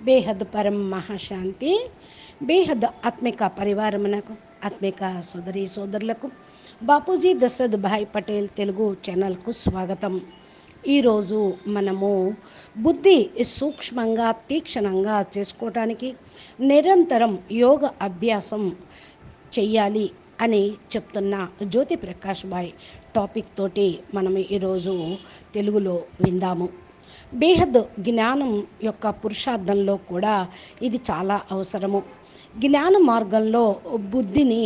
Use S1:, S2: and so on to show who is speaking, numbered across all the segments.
S1: బేహద్ పరం మహాశాంతి. బేహద్ ఆత్మిక పరివారమునకు, ఆత్మిక సోదరి సోదరులకు బాపూజీ దశరథ్ భాయ్ పటేల్ తెలుగు ఛానల్కు స్వాగతం. ఈరోజు మనము బుద్ధి సూక్ష్మంగా తీక్షణంగా చేసుకోవటానికి నిరంతరం యోగ అభ్యాసం చెయ్యాలి అని చెప్తున్న జ్యోతి ప్రకాష్ భాయ్ టాపిక్ తోటి మనం ఈరోజు తెలుగులో విందాము. బేహద్ జ్ఞానం యొక్క పురుషార్థంలో కూడా ఇది చాలా అవసరము. జ్ఞాన మార్గంలో బుద్ధిని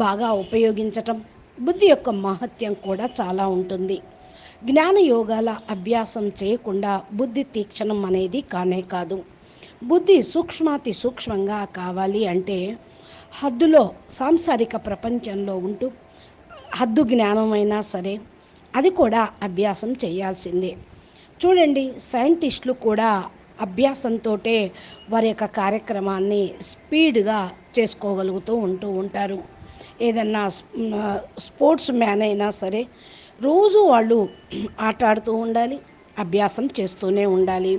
S1: బాగా ఉపయోగించటం, బుద్ధి యొక్క మహత్యం కూడా చాలా ఉంటుంది. జ్ఞాన యోగాల అభ్యాసం చేయకుండా బుద్ధి తీక్షణం అనేది కానే కాదు. బుద్ధి సూక్ష్మాతి సూక్ష్మంగా కావాలి అంటే హద్దులో సాంసారిక ప్రపంచంలో ఉంటూ హద్దు జ్ఞానమైనా సరే అది కూడా అభ్యాసం చేయాల్సిందే. చూడండి, సైంటిస్టులు కూడా అభ్యాసంతో వారి యొక్క కార్యక్రమాన్ని స్పీడ్గా చేసుకోగలుగుతూ ఉంటారు. ఏదన్నా స్పోర్ట్స్ మ్యాన్ అయినా సరే రోజు వాళ్ళు ఆటాడుతూ ఉండాలి, అభ్యాసం చేస్తూనే ఉండాలి.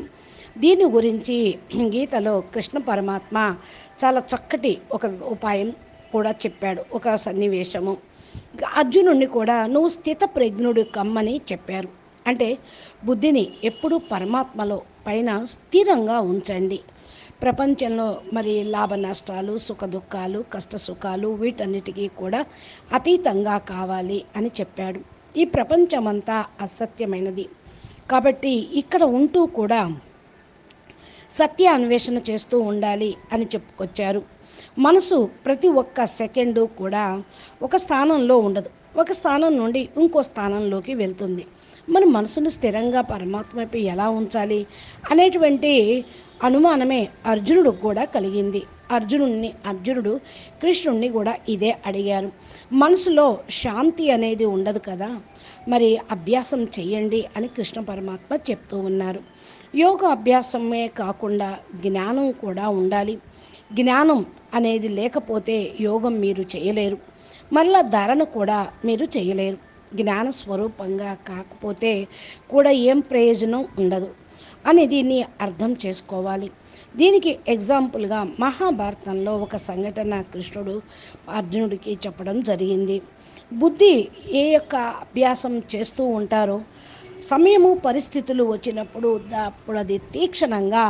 S1: దీని గురించి గీతలో కృష్ణ పరమాత్మ చాలా చక్కటి ఒక ఉపాయం కూడా చెప్పాడు. ఒక సన్నివేశము అర్జునుడిని కూడా నువ్వు స్థిత ప్రజ్ఞుడు కమ్మని చెప్పారు. అంటే బుద్ధిని ఎప్పుడూ పరమాత్మలో పైన స్థిరంగా ఉంచండి. ప్రపంచంలో మరి లాభ నష్టాలు, సుఖ దుఃఖాలు, కష్ట సుఖాలు వీటన్నిటికీ కూడా అతీతంగా కావాలి అని చెప్పాడు. ఈ ప్రపంచమంతా అసత్యమైనది కాబట్టి ఇక్కడ ఉంటూ కూడా సత్య అన్వేషణ చేస్తూ ఉండాలి అని చెప్పుకొచ్చారు. మనసు ప్రతి ఒక్క సెకండు కూడా ఒక స్థానంలో ఉండదు, ఒక స్థానం నుండి ఇంకో స్థానంలోకి వెళ్తుంది. మన మనసును స్థిరంగా పరమాత్మపై ఎలా ఉంచాలి అనేటువంటి అనుమానమే అర్జునుడు కూడా కలిగింది. అర్జునుడు కృష్ణుడిని కూడా ఇదే అడిగారు. మనసులో శాంతి అనేది ఉండదు కదా, మరి అభ్యాసం చెయ్యండి అని కృష్ణ పరమాత్మ చెప్తూ ఉన్నారు. యోగ అభ్యాసమే కాకుండా జ్ఞానం కూడా ఉండాలి. జ్ఞానం అనేది లేకపోతే యోగం మీరు చేయలేరు, మళ్ళా ధారణ కూడా మీరు చేయలేరు. జ్ఞాన స్వరూపంగా కాకపోతే కూడా ఏం ప్రయోజనం ఉండదు అని దీన్ని అర్థం చేసుకోవాలి. దీనికి ఎగ్జాంపుల్గా మహాభారతంలో ఒక సంఘటన కృష్ణుడు అర్జునుడికి చెప్పడం జరిగింది. బుద్ధి ఏ యొక్క అభ్యాసం చేస్తూ ఉంటారో సమయము పరిస్థితులు వచ్చినప్పుడు అప్పుడు అది తీక్షణంగా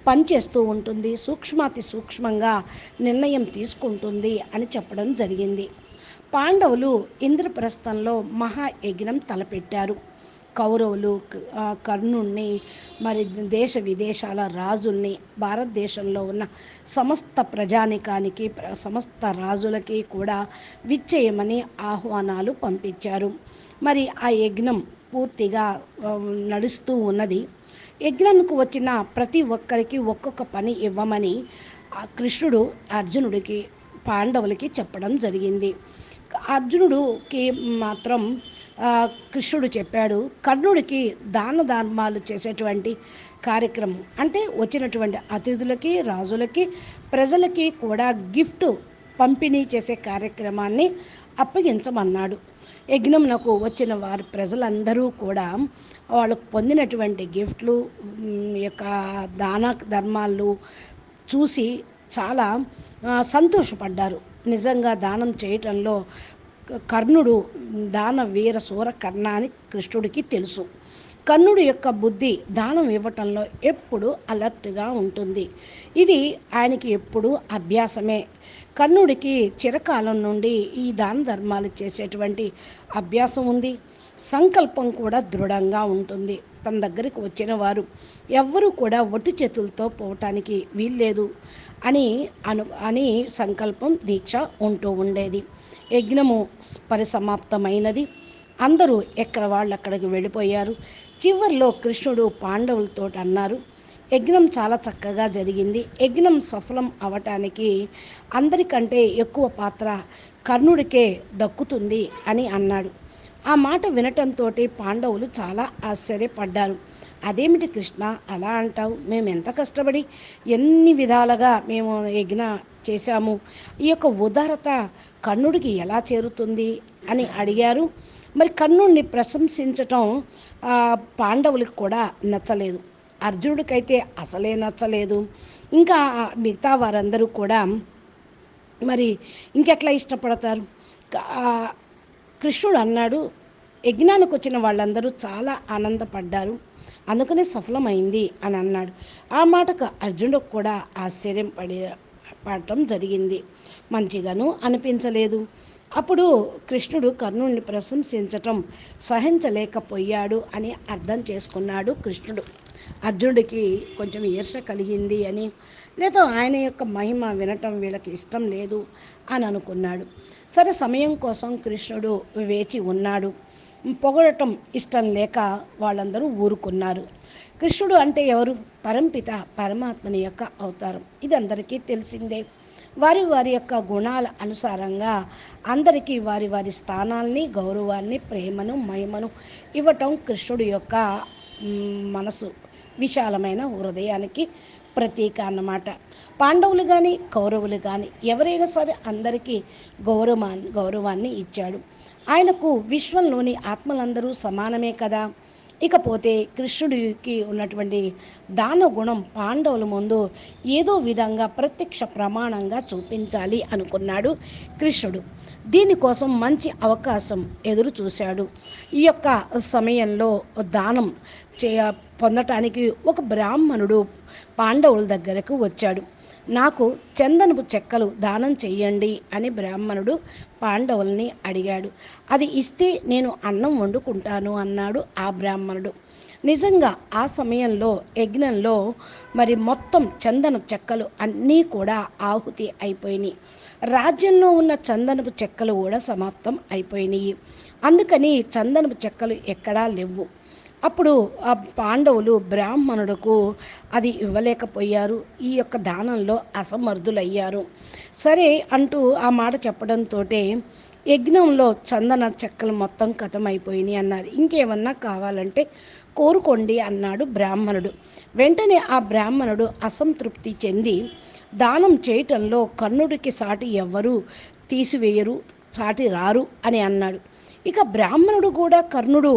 S1: పనిచేస్తూ ఉంటుంది, సూక్ష్మాతి సూక్ష్మంగా నిర్ణయం తీసుకుంటుంది అని చెప్పడం జరిగింది. పాండవులు ఇంద్రప్రస్థంలో మహాయజ్ఞం తలపెట్టారు. కౌరవులు కర్ణుణ్ణి, మరి దేశ విదేశాల రాజుల్ని, భారతదేశంలో ఉన్న సమస్త ప్రజానికానికి, సమస్త రాజులకి కూడా విచ్చేయమని ఆహ్వానాలు పంపించారు. మరి ఆ యజ్ఞం పూర్తిగా నడుస్తూ ఉన్నది. యజ్ఞంకు వచ్చిన ప్రతి ఒక్కరికి ఒక్కొక్క పని ఇవ్వమని కృష్ణుడు అర్జునుడికి, పాండవులకి చెప్పడం జరిగింది. అర్జునుడికి మాత్రం కృష్ణుడు చెప్పాడు, కర్ణుడికి దాన ధర్మాలు చేసేటువంటి కార్యక్రమం అంటే వచ్చినటువంటి అతిథులకి, రాజులకి, ప్రజలకి కూడా గిఫ్ట్ పంపిణీ చేసే కార్యక్రమాన్ని అప్పగించమన్నాడు. యజ్ఞంకు వచ్చిన వారి ప్రజలందరూ కూడా వాళ్ళకు పొందినటువంటి గిఫ్ట్లు యొక్క దాన ధర్మాలు చూసి చాలా సంతోషపడ్డారు. నిజంగా దానం చేయటంలో కర్ణుడు దాన వీర సూర కర్ణ అని కృష్ణుడికి తెలుసు. కర్ణుడి యొక్క బుద్ధి దానం ఇవ్వటంలో ఎప్పుడూ అలర్ట్గా ఉంటుంది. ఇది ఆయనకి ఎప్పుడూ అభ్యాసమే. కర్ణుడికి చిరకాలం నుండి ఈ దాన ధర్మాలు చేసేటువంటి అభ్యాసం ఉంది. సంకల్పం కూడా దృఢంగా ఉంటుంది. తన దగ్గరికి వచ్చిన వారు ఎవ్వరూ కూడా ఒట్టి చేతులతో పోవటానికి వీల్లేదు అని సంకల్పం, దీక్ష ఉంటూ ఉండేది. యజ్ఞము పరిసమాప్తమైనది. అందరూ ఎక్కడ వాళ్ళు అక్కడికి వెళ్ళిపోయారు. చివరిలో కృష్ణుడు పాండవులతో అన్నారు, యజ్ఞం చాలా చక్కగా జరిగింది. యజ్ఞం సఫలం అవటానికి అందరికంటే ఎక్కువ పాత్ర కర్ణుడికే దక్కుతుంది అని అన్నాడు. ఆ మాట వినటంతో పాండవులు చాలా ఆశ్చర్యపడ్డారు. అదేమిటి కృష్ణ అలా అంటావు? మేము ఎంత కష్టపడి ఎన్ని విధాలుగా మేము యజ్ఞ చేశాము, ఈ యొక్క ఉదారత కర్ణుడికి ఎలా చేరుతుంది అని అడిగారు. మరి కర్ణుడిని ప్రశంసించటం పాండవులకు కూడా నచ్చలేదు. అర్జునుడికైతే అసలే నచ్చలేదు. ఇంకా మిగతా వారందరూ కూడా మరి ఇంకెట్లా ఇష్టపడతారు? కృష్ణుడు అన్నాడు, యజ్ఞానికి వచ్చిన వాళ్ళందరూ చాలా ఆనందపడ్డారు, అందుకనే సఫలమైంది అని అన్నాడు. ఆ మాటకు అర్జునుడికి కూడా ఆశ్చర్యం పడటం జరిగింది, మంచిగాను అనిపించలేదు. అప్పుడు కృష్ణుడు కర్ణుడిని ప్రశంసించటం సహించలేకపోయాడు అని అర్థం చేసుకున్నాడు కృష్ణుడు. అర్జునుడికి కొంచెం ఈర్ష కలిగింది అని, లేదా ఆయన యొక్క మహిమ వినటం వీళ్ళకి ఇష్టం లేదు అని అనుకున్నాడు. సరే, సమయం కోసం కృష్ణుడు వేచి ఉన్నాడు. పొగడటం ఇష్టం లేక వాళ్ళందరూ ఊరుకున్నారు. కృష్ణుడు అంటే ఎవరు? పరంపిత పరమాత్మని యొక్క అవతారం. ఇది అందరికీ తెలిసిందే. వారి వారి యొక్క గుణాల అనుసారంగా అందరికీ వారి వారి స్థానాల్ని, గౌరవాన్ని, ప్రేమను, మహిమను ఇవ్వటం కృష్ణుడి యొక్క మనసు, విశాలమైన హృదయానికి ప్రతీక అన్నమాట. పాండవులు కానీ కౌరవులు కానీ ఎవరైనా సరే అందరికీ గౌరవాన్ని ఇచ్చాడు. ఆయనకు విశ్వంలోని ఆత్మలందరూ సమానమే కదా. ఇకపోతే కృష్ణుడికి ఉన్నటువంటి దాన గుణం పాండవుల ముందు ఏదో విధంగా ప్రత్యక్ష ప్రమాణంగా చూపించాలి అనుకున్నాడు కృష్ణుడు. దీనికోసం మంచి అవకాశం ఎదురు చూశాడు. ఈ యొక్క సమయంలో దానం పొందటానికి ఒక బ్రాహ్మణుడు పాండవుల దగ్గరకు వచ్చాడు. నాకు చందనపు చెక్కలు దానం చెయ్యండి అని బ్రాహ్మణుడు పాండవుల్ని అడిగాడు. అది ఇస్తే నేను అన్నం వండుకుంటాను అన్నాడు ఆ బ్రాహ్మణుడు. నిజంగా ఆ సమయంలో యజ్ఞంలో మరి మొత్తం చందనపు చెక్కలు అన్నీ కూడా ఆహుతి అయిపోయినాయి. రాజ్యంలో ఉన్న చందనపు చెక్కలు కూడా సమాప్తం అయిపోయినాయి. అందుకని చందనపు చెక్కలు ఎక్కడా లేవు. అప్పుడు ఆ పాండవులు బ్రాహ్మణుడుకు అది ఇవ్వలేకపోయారు. ఈ యొక్క దానంలో అసమర్థులయ్యారు. సరే అంటూ ఆ మాట చెప్పడంతో యజ్ఞంలో చందన చెక్కలు మొత్తం కథమైపోయినాయి అన్నారు. ఇంకేమన్నా కావాలంటే కోరుకోండి అన్నాడు బ్రాహ్మణుడు. వెంటనే ఆ బ్రాహ్మణుడు అసంతృప్తి చెంది, దానం చేయటంలో కర్ణుడికి సాటి ఎవ్వరూ తీసివేయరు, సాటి రారు అని అన్నాడు. ఇక బ్రాహ్మణుడు కూడా కర్ణుడు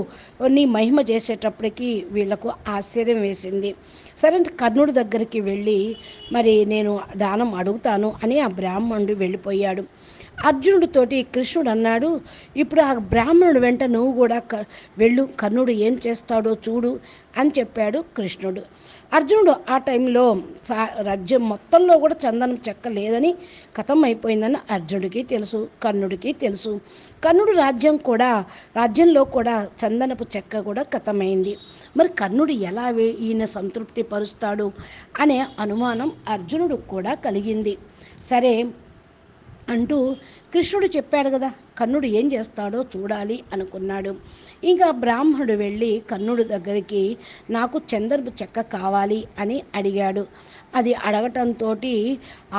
S1: నీ మహిమ చేసేటప్పటికి వీళ్లకు ఆశ్చర్యం వేసింది. సరే, కర్ణుడి దగ్గరికి వెళ్ళి మరి నేను దానం అడుగుతాను అని ఆ బ్రాహ్మణుడు వెళ్ళిపోయాడు. అర్జునుడితోటి కృష్ణుడు అన్నాడు, ఇప్పుడు ఆ బ్రాహ్మణుడు వెంట నువ్వు కూడా వెళ్ళు, కర్ణుడు ఏం చేస్తాడో చూడు అని చెప్పాడు కృష్ణుడు. అర్జునుడు ఆ టైంలో రాజ్యం మొత్తంలో కూడా చందనం చెక్క లేదని, కథం అయిపోయిందని అర్జునుడికి తెలుసు, కర్ణుడికి తెలుసు. కర్ణుడు రాజ్యంలో కూడా చందనపు చెక్క కూడా కథమైంది. మరి కర్ణుడు ఎలా ఈయన సంతృప్తి పరుస్తాడు అనే అనుమానం అర్జునుడు కూడా కలిగింది. సరే అంటూ కృష్ణుడు చెప్పాడు కదా, కర్ణుడు ఏం చేస్తాడో చూడాలి అనుకున్నాడు. ఇంకా బ్రాహ్మణుడు వెళ్ళి కర్ణుడి దగ్గరికి నాకు చందనపు చెక్క కావాలి అని అడిగాడు. అది అడగటంతో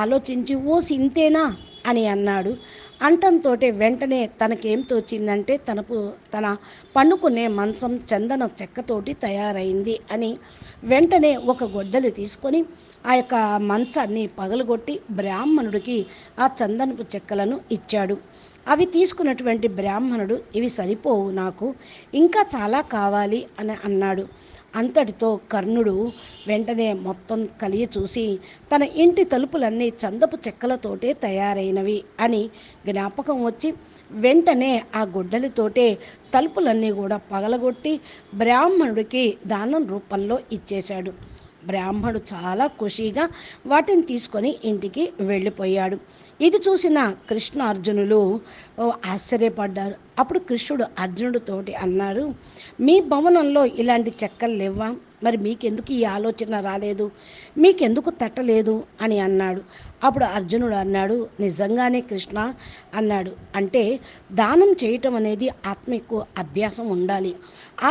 S1: ఆలోచించి ఓ సింతేనా అని అన్నాడు. అంటంతో వెంటనే తనకేం తోచిందంటే తన పండుకునే మంచం చందన చెక్కతోటి తయారైంది అని వెంటనే ఒక గొడ్డలి తీసుకొని ఆ యొక్క మంచాన్ని పగలగొట్టి బ్రాహ్మణుడికి ఆ చందనపు చెక్కలను ఇచ్చాడు. అవి తీసుకున్నటువంటి బ్రాహ్మణుడు ఇవి సరిపోవు, నాకు ఇంకా చాలా కావాలి అని అన్నాడు. అంతటితో కర్ణుడు వెంటనే మొత్తం కలిగి చూసి తన ఇంటి తలుపులన్నీ చందపు చెక్కలతోటే తయారైనవి అని జ్ఞాపకం వచ్చి వెంటనే ఆ గొడ్డలితోటే తలుపులన్నీ కూడా పగలగొట్టి బ్రాహ్మణుడికి దానం రూపంలో ఇచ్చేశాడు. బ్రాహ్మణుడు చాలా ఖుషీగా వాటిని తీసుకొని ఇంటికి వెళ్ళిపోయాడు. ఇది చూసిన కృష్ణ అర్జునులు ఆశ్చర్యపడ్డారు. అప్పుడు కృష్ణుడు అర్జునుడితోటి అన్నారు, మీ భవనంలో ఇలాంటి చెక్కలు లేవా? మరి మీకెందుకు ఈ ఆలోచన రాలేదు, మీకెందుకు తట్టలేదు అని అన్నాడు. అప్పుడు అర్జునుడు అన్నాడు, నిజంగానే కృష్ణ అన్నాడు, అంటే దానం చేయటం అనేది ఆత్మకు అభ్యాసం ఉండాలి.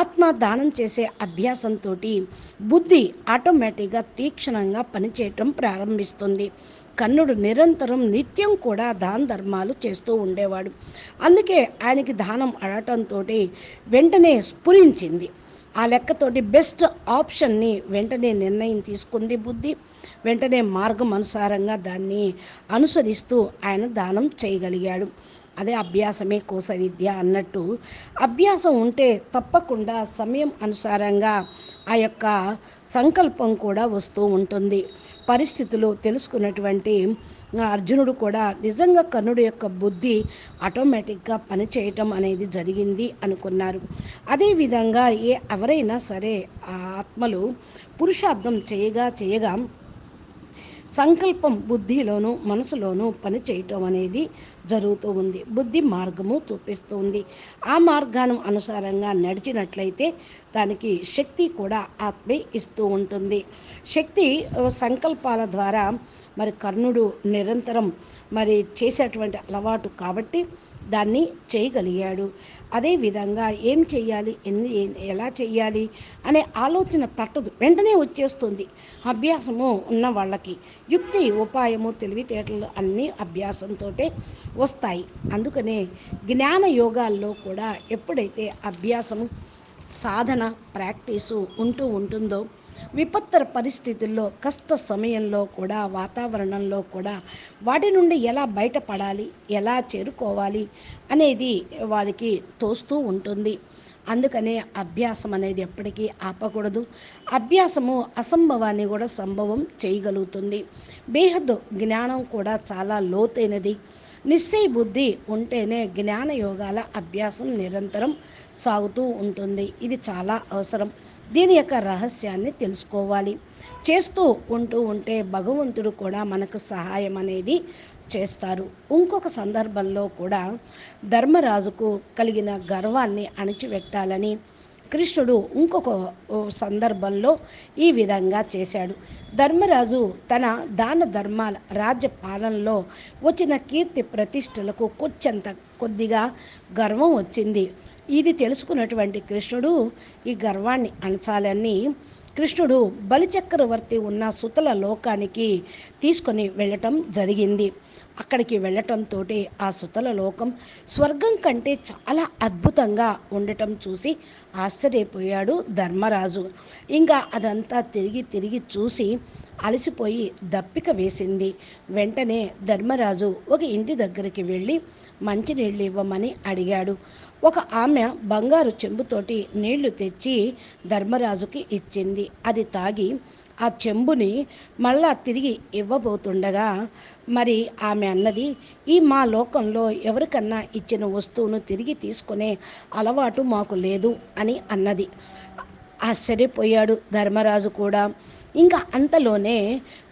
S1: ఆత్మ దానం చేసే అభ్యాసంతో బుద్ధి ఆటోమేటిక్గా తీక్షణంగా పనిచేయటం ప్రారంభిస్తుంది. కర్ణుడు నిరంతరం నిత్యం కూడా దాన ధర్మాలు చేస్తూ ఉండేవాడు. అందుకే ఆయనకి దానం అడగటంతో వెంటనే స్ఫురించింది. ఆ లెక్కతోటి బెస్ట్ ఆప్షన్ని వెంటనే నిర్ణయం తీసుకుంది బుద్ధి. వెంటనే మార్గం అనుసారంగా దాన్ని అనుసరిస్తూ ఆయన దానం చేయగలిగాడు. అదే అభ్యాసమే కోశ విద్య అన్నట్టు, అభ్యాసం ఉంటే తప్పకుండా సమయం అనుసారంగా ఆ యొక్క సంకల్పం కూడా వస్తూ ఉంటుంది. పరిస్థితులు తెలుసుకున్నటువంటి అర్జునుడు కూడా నిజంగా కర్ణుడి యొక్క బుద్ధి ఆటోమేటిక్గా పనిచేయటం అనేది జరిగింది అనుకున్నారు. అదేవిధంగా ఎవరైనా సరే ఆ ఆత్మలు పురుషార్థం చేయగా చేయగా సంకల్పం బుద్ధిలోను మనసులోను పని చేయటం అనేది జరుగుతూ ఉంది. బుద్ధి మార్గము చూపిస్తుంది. ఆ మార్గాను అనుసారంగా నడిచినట్లయితే దానికి శక్తి కూడా ఆత్మే ఇస్తూ ఉంటుంది. శక్తి సంకల్పాల ద్వారా మరి కర్ణుడు నిరంతరం మరి చేసేటువంటి అలవాటు కాబట్టి దాన్ని చేయగలిగాడు. అదేవిధంగా ఏం చెయ్యాలి, ఎలా చెయ్యాలి అనే ఆలోచన తట్టదు, వెంటనే వచ్చేస్తుంది అభ్యాసము ఉన్న వాళ్ళకి. యుక్తి ఉపాయము తెలివితేటలు అన్నీ అభ్యాసంతో వస్తాయి. అందుకనే జ్ఞాన యోగాల్లో కూడా ఎప్పుడైతే అభ్యాసము సాధన ప్రాక్టీసు ఉంటూ ఉంటుందో విపత్తర పరిస్థితుల్లో కష్ట సమయంలో కూడా వాతావరణంలో కూడా వాటి నుండి ఎలా బయటపడాలి, ఎలా చేరుకోవాలి అనేది వారికి తోస్తూ ఉంటుంది. అందుకనే అభ్యాసం అనేది ఎప్పటికీ ఆపకూడదు. అభ్యాసము అసంభవాన్ని కూడా సంభవం చేయగలుగుతుంది. బేహద్దు జ్ఞానం కూడా చాలా లోతైనది. నిశ్చయ బుద్ధి ఉంటేనే జ్ఞాన యోగాల అభ్యాసం నిరంతరం సాగుతూ ఉంటుంది. ఇది చాలా అవసరం. దీని యొక్క రహస్యాన్ని తెలుసుకోవాలి. చేస్తూ ఉంటే భగవంతుడు కూడా మనకు సహాయం అనేది చేస్తారు. ఇంకొక సందర్భంలో కూడా ధర్మరాజుకు కలిగిన గర్వాన్ని అణిచిపెట్టాలని కృష్ణుడు ఇంకొక సందర్భంలో ఈ విధంగా చేశాడు. ధర్మరాజు తన దాన ధర్మాల రాజ్య పాలనలో వచ్చిన కీర్తి ప్రతిష్టలకు కొద్దిగా గర్వం వచ్చింది. ఇది తెలుసుకున్నటువంటి కృష్ణుడు ఈ గర్వాన్ని అణచాలని కృష్ణుడు బలిచక్రవర్తి ఉన్న సుతల లోకానికి తీసుకొని వెళ్ళటం జరిగింది. అక్కడికి వెళ్ళటంతో ఆ సుతల లోకం స్వర్గం కంటే చాలా అద్భుతంగా ఉండటం చూసి ఆశ్చర్యపోయాడు ధర్మరాజు. ఇంకా అదంతా తిరిగి చూసి అలసిపోయి దప్పిక వేసింది. వెంటనే ధర్మరాజు ఒక ఇంటి దగ్గరికి వెళ్ళి మంచినీళ్ళు ఇవ్వమని అడిగాడు. ఒక ఆమె బంగారు చెంబుతోటి నీళ్లు తెచ్చి ధర్మరాజుకి ఇచ్చింది. అది తాగి ఆ చెంబుని మళ్ళా తిరిగి ఇవ్వబోతుండగా మరి ఆమె అన్నది, ఈ మా లోకంలో ఎవరికన్నా ఇచ్చిన వస్తువును తిరిగి తీసుకునే అలవాటు మాకు లేదు అని అన్నది. ఆశ్చర్యపోయాడు ధర్మరాజు కూడా. ఇంకా అంతలోనే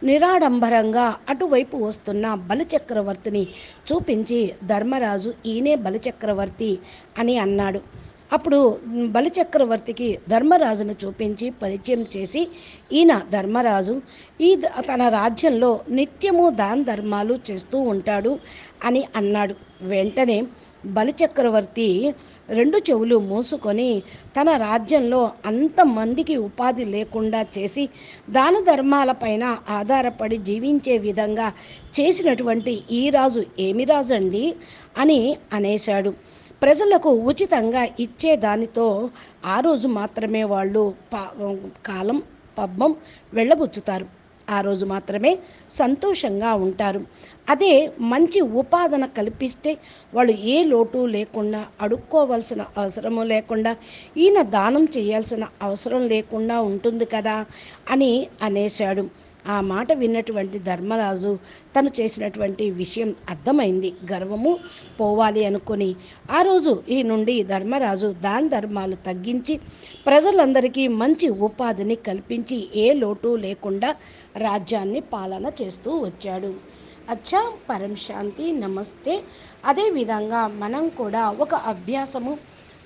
S1: నిరాడంబరంగా అటువైపు వస్తున్న బలిచక్రవర్తిని చూపించి ధర్మరాజు ఈయనే బలిచక్రవర్తి అని అన్నాడు. అప్పుడు బలిచక్రవర్తికి ధర్మరాజును చూపించి పరిచయం చేసి ఈయన ధర్మరాజు తన రాజ్యంలో నిత్యము దాన ధర్మాలు చేస్తూ ఉంటాడు అని అన్నాడు. వెంటనే బలిచక్రవర్తి రెండు చెవులు మూసుకొని తన రాజ్యంలో అంతమందికి ఉపాధి లేకుండా చేసి దాన ధర్మాలపైన ఆధారపడి జీవించే విధంగా చేసినటువంటి ఈ రాజు ఏమి రాజు అండి అని అనేశాడు. ప్రజలకు ఉచితంగా ఇచ్చే దానితో ఆ రోజు మాత్రమే వాళ్ళు కాలం పబ్బం వెళ్ళబుచ్చుతారు. ఆ రోజు మాత్రమే సంతోషంగా ఉంటారు. అదే మంచి ఉపాధన కల్పిస్తే వాళ్ళు ఏ లోటు లేకుండా, అడుక్కోవలసిన అవసరము లేకుండా, ఈయన దానం చేయాల్సిన అవసరం లేకుండా ఉంటుంది కదా అని అనేశాడు. ఆ మాట విన్నటువంటి ధర్మరాజు తను చేసినటువంటి విషయం అర్థమైంది. గర్వము పోవాలి అనుకొని ఆ రోజు ఈ నుండి ధర్మరాజు దాన ధర్మాలు తగ్గించి ప్రజలందరికీ మంచి ఉపాధిని కల్పించి ఏ లోటు లేకుండా రాజ్యాన్ని పాలన చేస్తూ వచ్చాడు. అచ్చా, పరం శాంతి, నమస్తే. అదేవిధంగా మనం కూడా ఒక అభ్యాసము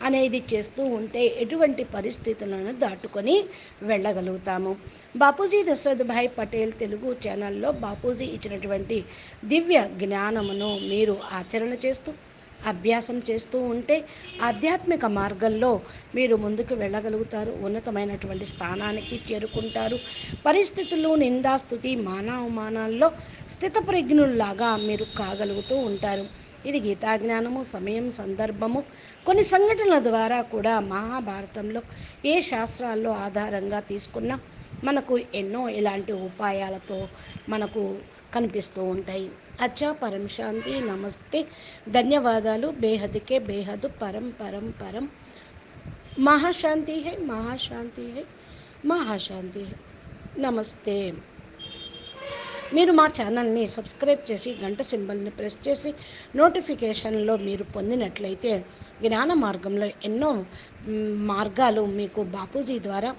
S1: అనేది చేస్తూ ఉంటే ఎటువంటి పరిస్థితులను దాటుకొని వెళ్ళగలుగుతాము. బాపూజీ దశరథ్ భాయ్ పటేల్ తెలుగు ఛానల్లో బాపూజీ ఇచ్చినటువంటి దివ్య జ్ఞానమును మీరు ఆచరణ చేస్తూ అభ్యాసం చేస్తూ ఉంటే ఆధ్యాత్మిక మార్గంలో మీరు ముందుకు వెళ్ళగలుగుతారు. ఉన్నతమైనటువంటి స్థానానికి చేరుకుంటారు. పరిస్థితులు, నిందాస్తుతి, మానవమానాల్లో స్థితప్రజ్ఞుల్లాగా మీరు కాగలుగుతూ ఉంటారు. ఇది గీతాజ్ఞానము, సమయం, సందర్భము, కొన్ని సంఘటనల ద్వారా కూడా మహాభారతంలో ఏ శాస్త్రాల్లో ఆధారంగా తీసుకున్నా మనకు ఎన్నో ఇలాంటి ఉపాయాలతో మనకు కనిపిస్తూ ఉంటాయి. అచ్చా, పరం శాంతి, నమస్తే, ధన్యవాదాలు. బేహద్కే బేహద్, పరం పరం పరం. మహాశాంతి హై, మహాశాంతి హై. మహాశాంతి. నమస్తే. మీరు మా ఛానల్ని సబ్స్క్రైబ్ చేసి గంట సింబల్ని ప్రెస్ చేసి నోటిఫికేషన్లో మీరు పొందినట్లయితే జ్ఞాన మార్గంలో ఎన్నో మార్గాలు మీకు బాపూజీ ద్వారా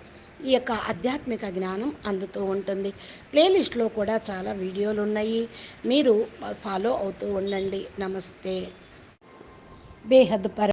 S1: ఈ యొక్క ఆధ్యాత్మిక జ్ఞానం అందుతూ ఉంటుంది. ప్లేలిస్ట్లో కూడా చాలా వీడియోలు ఉన్నాయి, మీరు ఫాలో అవుతూ ఉండండి. నమస్తే. బేహద్